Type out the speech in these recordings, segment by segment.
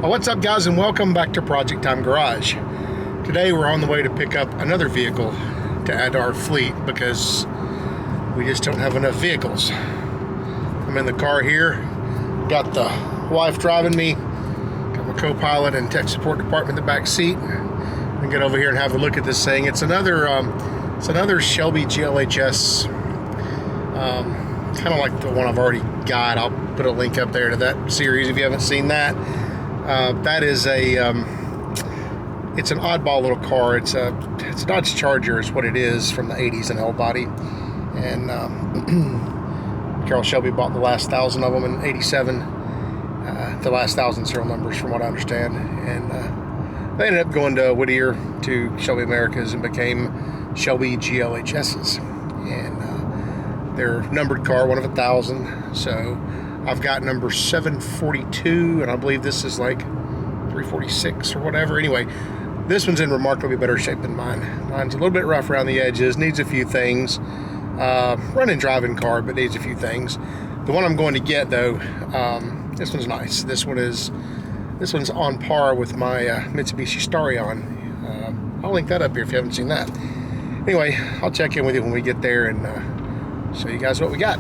What's up, guys, and welcome back to Project Time Garage. Today we're on the way to pick up another vehicle to add to our fleet because we just don't have enough vehicles. I'm in the car here, got the wife driving me, got my co-pilot and tech support department in the back seat. I'm gonna get over here and have a look at this thing. It's another Shelby GLHS, kind of like the one I've already got. I'll put a link up there to that series if you haven't seen that. That is it's an oddball little car. It's a Dodge Charger is what it is, from the 80s in L body. And Carroll Shelby bought the last 1,000 of them in 87. The last 1,000 serial numbers from what I understand. And they ended up going to Whittier to Shelby Americas and became Shelby GLHSs. And they're numbered car, one of 1,000. So I've got number 742, and I believe this is like 346 or whatever. Anyway, this one's in remarkably better shape than mine. Mine's a little bit rough around the edges, needs a few things. Running driving car, but needs a few things. The one I'm going to get, though, this one's nice. This one's on par with my Mitsubishi Starion. I'll link that up here if you haven't seen that. Anyway, I'll check in with you when we get there and show you guys what we got.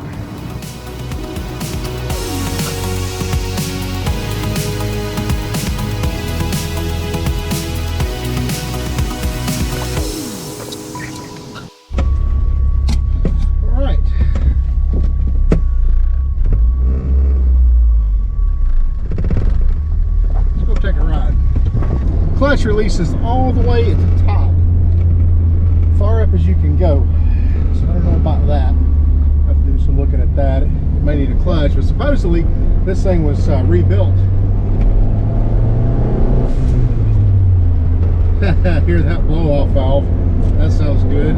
Clutch releases all the way at the top, far up as you can go. So I don't know about that. I have to do some looking at that. It may need a clutch, but supposedly this thing was rebuilt. Hear that blow-off valve? That sounds good.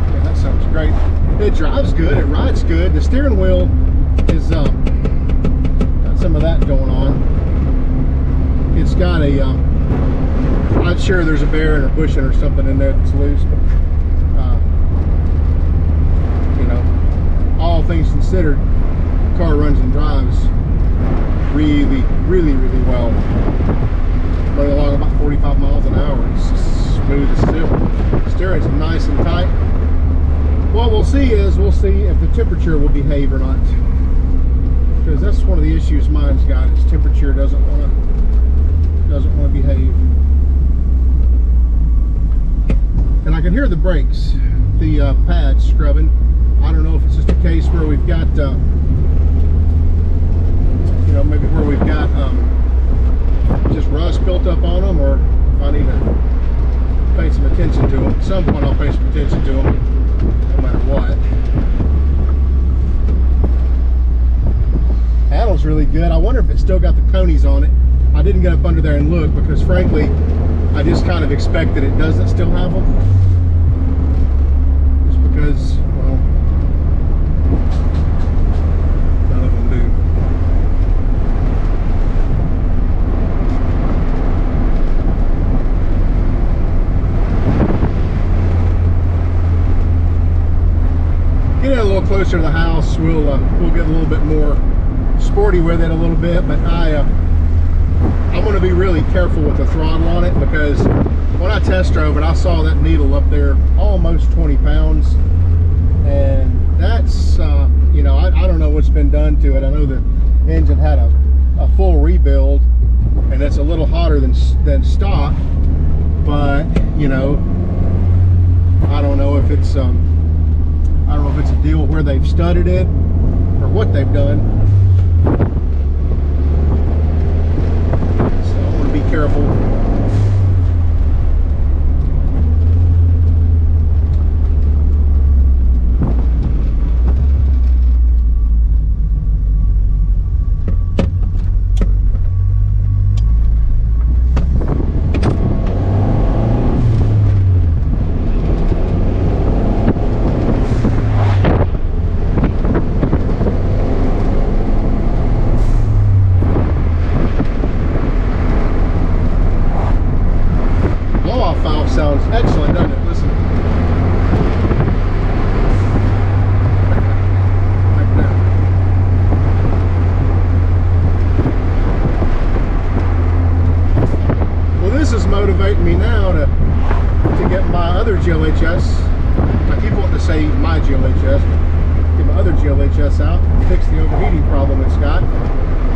Yeah, that sounds great. It drives good. It rides good. The steering wheel is some of that going on. It's got a I'm not sure there's a bearing or bushing or something in there that's loose, but you know, all things considered, the car runs and drives really well. Running along about 45 miles an hour. It's just smooth as steel. Steering's nice and tight. What we'll see if the temperature will behave or not. Because that's one of the issues mine's got. Its temperature doesn't want to behave. And I can hear the brakes, the pads scrubbing. I don't know if it's just a case where we've got, you know, maybe where we've got just rust built up on them, or if I need to pay some attention to them. At some point, I'll pay some attention to them, no matter what. Handle's really good. I wonder if it's still got the conies on it. I didn't get up under there and look because, frankly, I just kind of expected it doesn't still have them. Just because, well, none of them do. Getting a little closer to the house, we'll get a little bit more sporty with it a little bit, but I'm going to be really careful with the throttle on it, because when I test drove it, I saw that needle up there almost 20 pounds, and that's you know, I don't know what's been done to it. I know the engine had a full rebuild, and it's a little hotter than stock, but you know, I don't know if it's a deal where they've studded it or what they've done. So I want to be careful. GLHS. I keep wanting to say my GLHS, but get my other GLHS out and fix the overheating problem it's got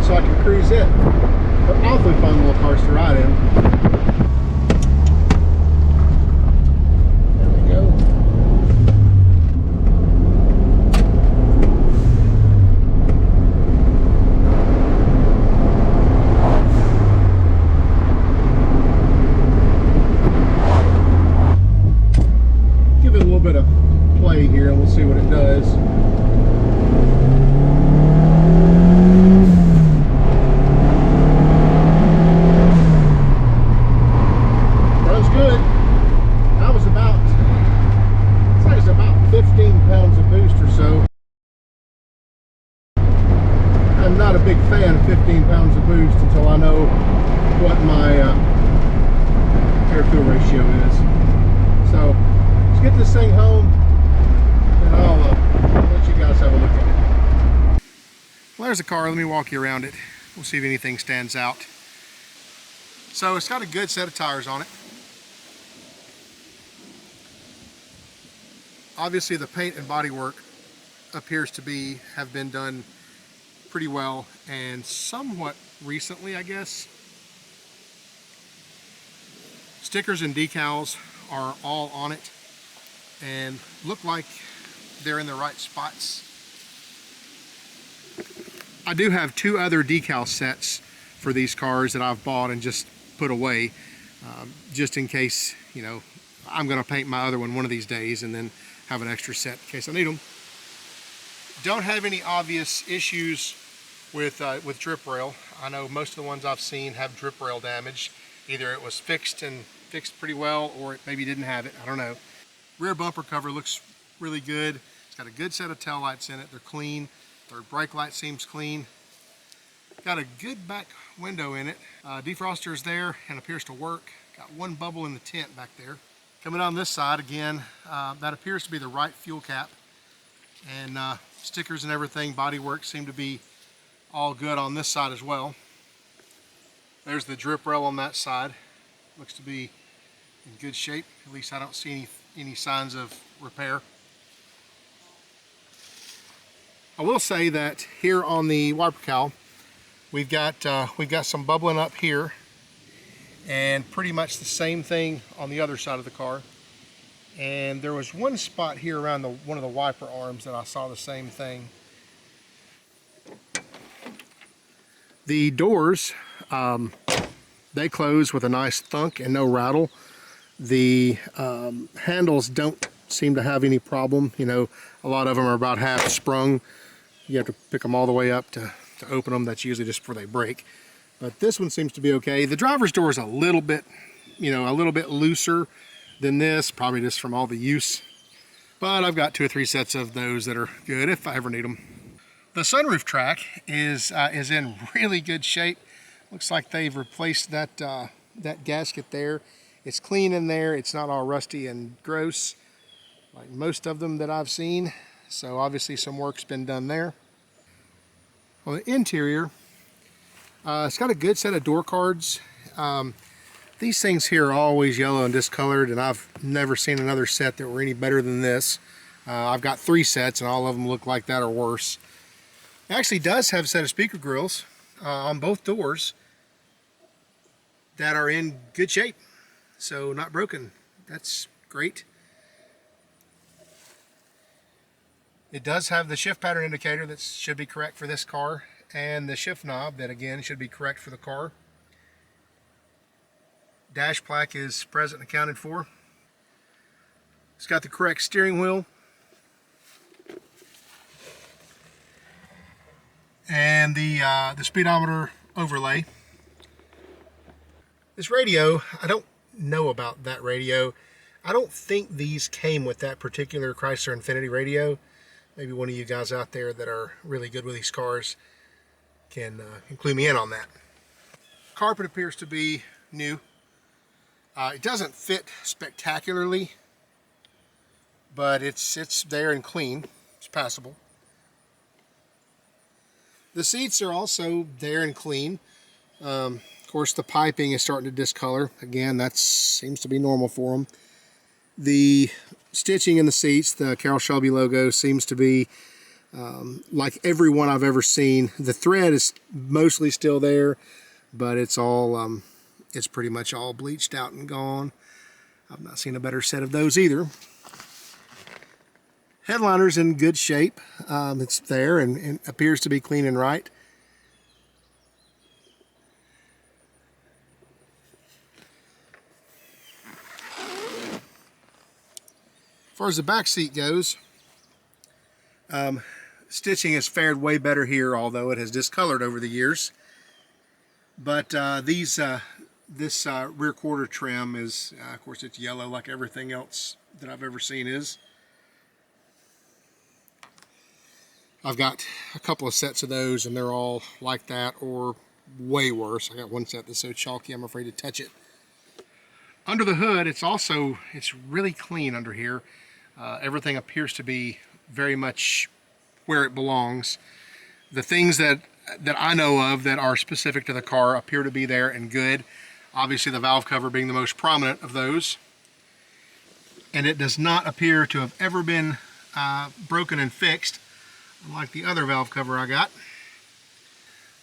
so I can cruise it. But awfully fun little cars to ride in. There we go. Give it a little bit of play here and we'll see what it does. I'm not a big fan of 15 pounds of boost until I know what my air-fuel ratio is. So let's get this thing home and I'll let you guys have a look at it. Well, there's the car. Let me walk you around it. We'll see if anything stands out. So it's got a good set of tires on it. Obviously the paint and body work appears to have been done pretty well and somewhat recently, I guess. Stickers and decals are all on it and look like they're in the right spots. I do have two other decal sets for these cars that I've bought and just put away just in case, you know, I'm going to paint my other one of these days and then have an extra set in case I need them. Don't have any obvious issues with drip rail. I know most of the ones I've seen have drip rail damage. Either it was fixed pretty well or it maybe didn't have it. I don't know. Rear bumper cover looks really good. It's got a good set of tail lights in it. They're clean. Third brake light seems clean. Got a good back window in it. Defroster is there and appears to work. Got one bubble in the tent back there. Coming on this side again, that appears to be the right fuel cap. And stickers and everything, body work seem to be all good on this side as well. There's the drip rail on that side. Looks to be in good shape. At least I don't see any signs of repair. I will say that here on the wiper cowl, we've got some bubbling up here, and pretty much the same thing on the other side of the car. And there was one spot here around one of the wiper arms that I saw the same thing. The doors, they close with a nice thunk and no rattle. The handles don't seem to have any problem. You know, a lot of them are about half sprung. You have to pick them all the way up to open them. That's usually just before they break. But this one seems to be okay. The driver's door is a little bit, you know, a little bit looser than this, probably just from all the use. But I've got 2 or 3 sets of those that are good if I ever need them. The sunroof track is in really good shape. Looks like they've replaced that gasket there. It's clean in there. It's not all rusty and gross like most of them that I've seen. So obviously some work's been done there. On the interior, it's got a good set of door cards. These things here are always yellow and discolored, and I've never seen another set that were any better than this. I've got 3 sets and all of them look like that or worse. It actually does have a set of speaker grills on both doors that are in good shape, so not broken. That's great. It does have the shift pattern indicator that should be correct for this car, and the shift knob that again should be correct for the car. Dash plaque is present and accounted for. It's got the correct steering wheel. And the speedometer overlay. This radio, I don't know about that radio. I don't think these came with that particular Chrysler Infiniti radio. Maybe one of you guys out there that are really good with these cars can include me in on that. Carpet appears to be new. It doesn't fit spectacularly, but it's there and clean. It's passable. The seats are also there and clean. Of course, the piping is starting to discolor. Again, that seems to be normal for them. The stitching in the seats, the Carroll Shelby logo, seems to be like every one I've ever seen. The thread is mostly still there, but it's all it's pretty much all bleached out and gone. I've not seen a better set of those either. Headliner's in good shape. It's there and appears to be clean and right. As far as the back seat goes, stitching has fared way better here, although it has discolored over the years. But this rear quarter trim is, of course, it's yellow like everything else that I've ever seen is. I've got a couple of sets of those, and they're all like that or way worse. I got one set that's so chalky I'm afraid to touch it. Under the hood, it's really clean under here. Everything appears to be very much where it belongs. The things that I know of that are specific to the car appear to be there and good. Obviously the valve cover being the most prominent of those. And it does not appear to have ever been broken and fixed, unlike the other valve cover I got.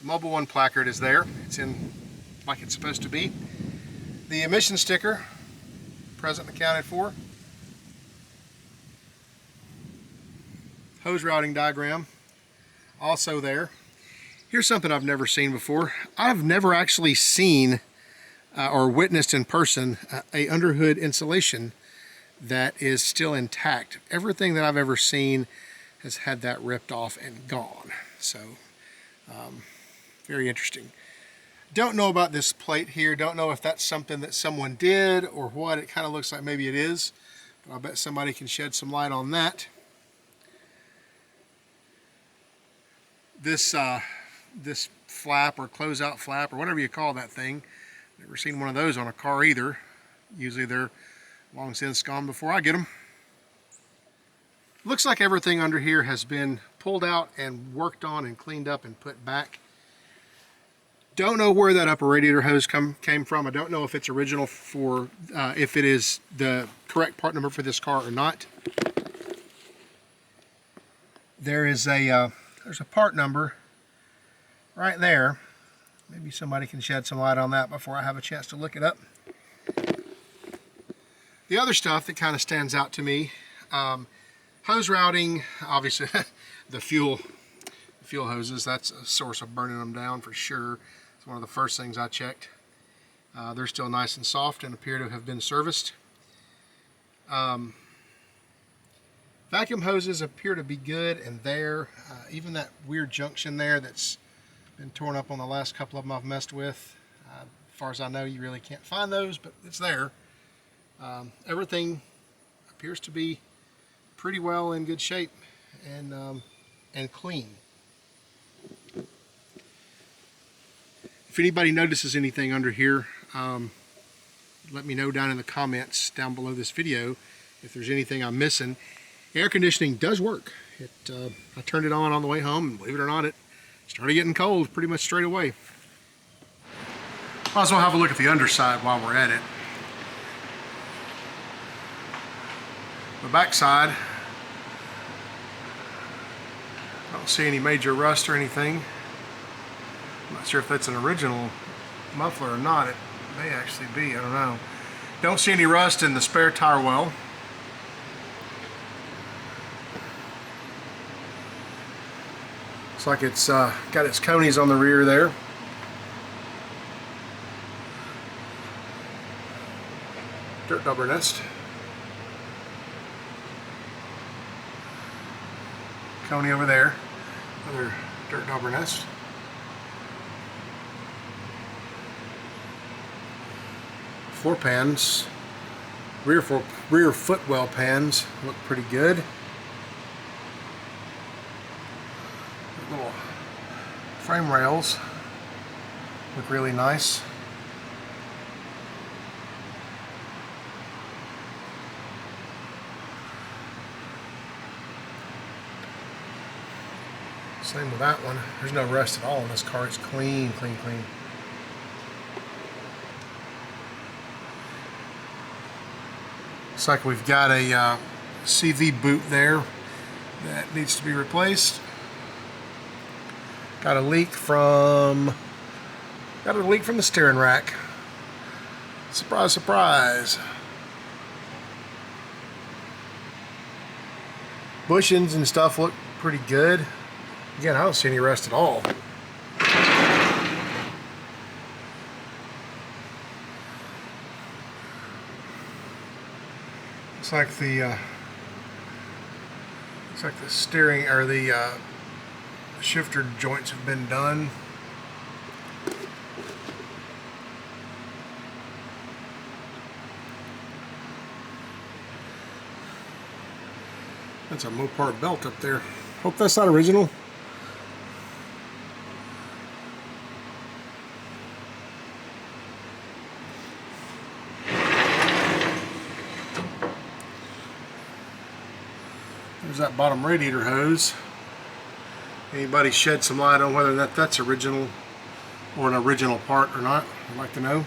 The Mobile One placard is there. It's in like it's supposed to be. The emission sticker, present and accounted for. Hose routing diagram, also there. Here's something I've never seen before. I've never actually seen or witnessed in person a underhood insulation that is still intact. Everything that I've ever seen has had that ripped off and gone. So, very interesting. Don't know about this plate here. Don't know if that's something that someone did or what. It kind of looks like maybe it is, but I bet somebody can shed some light on that. This flap or closeout flap or whatever you call that thing, never seen one of those on a car either. Usually they're long since gone before I get them. Looks like everything under here has been pulled out and worked on and cleaned up and put back. Don't know where that upper radiator hose came from. I don't know if it's original for, if it is the correct part number for this car or not. There's a part number right there. Maybe somebody can shed some light on that before I have a chance to look it up. The other stuff that kind of stands out to me, hose routing, obviously the fuel hoses, that's a source of burning them down for sure. It's one of the first things I checked. They're still nice and soft and appear to have been serviced. Vacuum hoses appear to be good and there. Even that weird junction there that's been torn up on the last couple of them I've messed with. As far as I know, you really can't find those, but it's there. Everything appears to be pretty well in good shape and clean. If anybody notices anything under here, let me know down in the comments down below this video if there's anything I'm missing. Air conditioning does work. I turned it on the way home, and believe it or not, it started getting cold pretty much straight away. Might as well have a look at the underside while we're at it. The back side, I don't see any major rust or anything. I'm not sure if that's an original muffler or not. It may actually be, I don't know. Don't see any rust in the spare tire well. Looks like it's got its conies on the rear there. Dirt dauber nest. Coney over there. Another dirt dauber nest. Floor pans, rear footwell pans look pretty good. Little frame rails look really nice. Same with that one. There's no rust at all in this car. It's clean, clean, clean. Looks like we've got a CV boot there that needs to be replaced. Got a leak from the steering rack. Surprise, surprise. Bushings and stuff look pretty good. Again, I don't see any rust at all. Looks like the steering or the shifter joints have been done. That's a Mopar belt up there. Hope that's not original. There's that bottom radiator hose. Anybody shed some light on whether that's original or an original part or not? I'd like to know.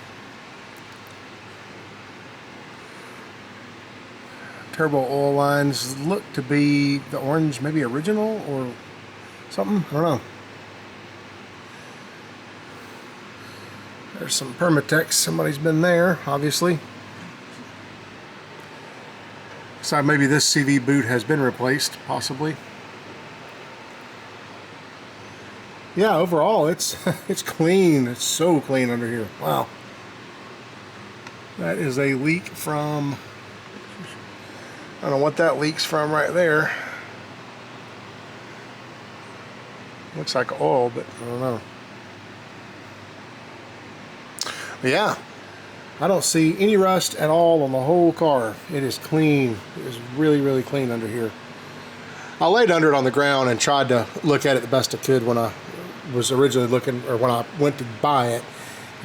Turbo oil lines look to be the orange, maybe original or something. I don't know. There's some Permatex. Somebody's been there, obviously. So maybe this CV boot has been replaced, possibly. Yeah, overall it's clean. It's so clean under here. Wow. That is a leak from, I don't know what that leaks from right there. Looks like oil, but I don't know. But yeah, I don't see any rust at all on the whole car. It is clean. It is really, really clean under here. I laid under it on the ground and tried to look at it the best I could when I was originally looking, or when I went to buy it.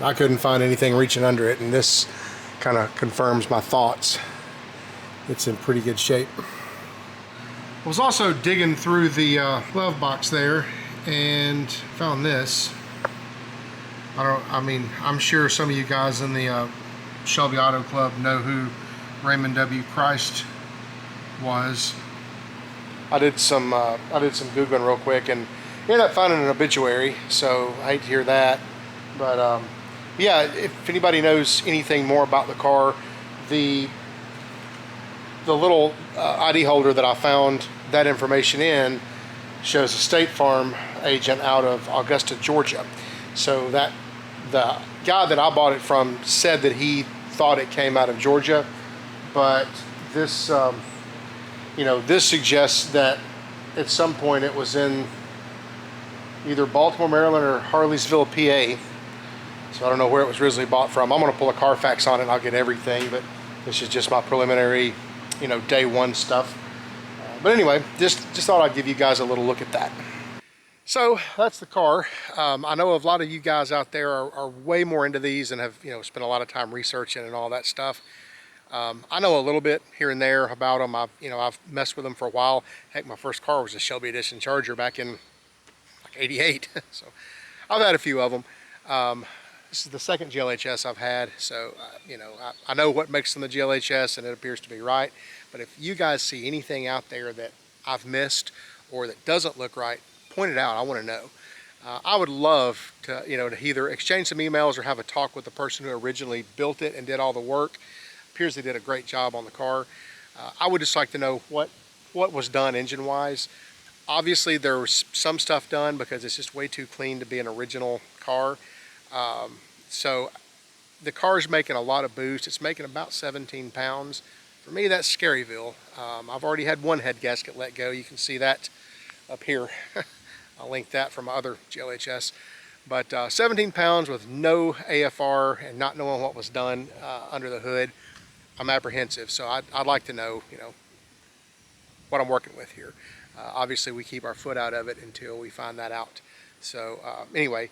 I couldn't find anything reaching under it, and this kind of confirms my thoughts. It's in pretty good shape. I was also digging through the glove box there and found this. I'm sure some of you guys in the Shelby Auto Club know who Raymond W. Christ was. I did some Googling real quick and ended up finding an obituary, so I hate to hear that. But yeah, if anybody knows anything more about the car, the little ID holder that I found that information in shows a State Farm agent out of Augusta, Georgia. So that the guy that I bought it from said that he thought it came out of Georgia, but this this suggests that at some point it was in either Baltimore, Maryland, or Harleysville, PA. So I don't know where it was originally bought from. I'm going to pull a Carfax on it and I'll get everything, but this is just my preliminary, day one stuff. But anyway, just thought I'd give you guys a little look at that. So that's the car. I know a lot of you guys out there are way more into these and have spent a lot of time researching and all that stuff. I know a little bit here and there about them. I've messed with them for a while. Heck, my first car was a Shelby Edition Charger back in like '88. So I've had a few of them. This is the second GLHS I've had, so I know what makes them the GLHS, and it appears to be right. But if you guys see anything out there that I've missed or that doesn't look right, point it out. I want to know. I would love to, to either exchange some emails or have a talk with the person who originally built it and did all the work. Appears they did a great job on the car. I would just like to know what was done engine-wise. Obviously, there was some stuff done because it's just way too clean to be an original car. So the car's making a lot of boost. It's making about 17 pounds. For me, that's Scaryville. I've already had one head gasket let go. You can see that up here. I'll link that from my other GLHS. But 17 pounds with no AFR and not knowing what was done under the hood, I'm apprehensive. So I'd like to know, what I'm working with here. Obviously, we keep our foot out of it until we find that out. So anyway,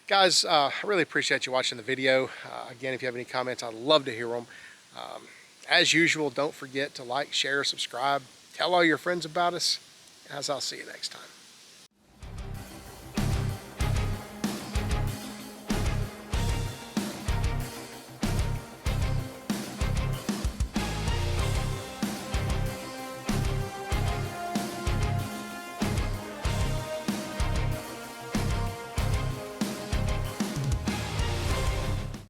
guys, I really appreciate you watching the video. Again, if you have any comments, I'd love to hear them. As usual, don't forget to like, share, subscribe, tell all your friends about us, as I'll see you next time.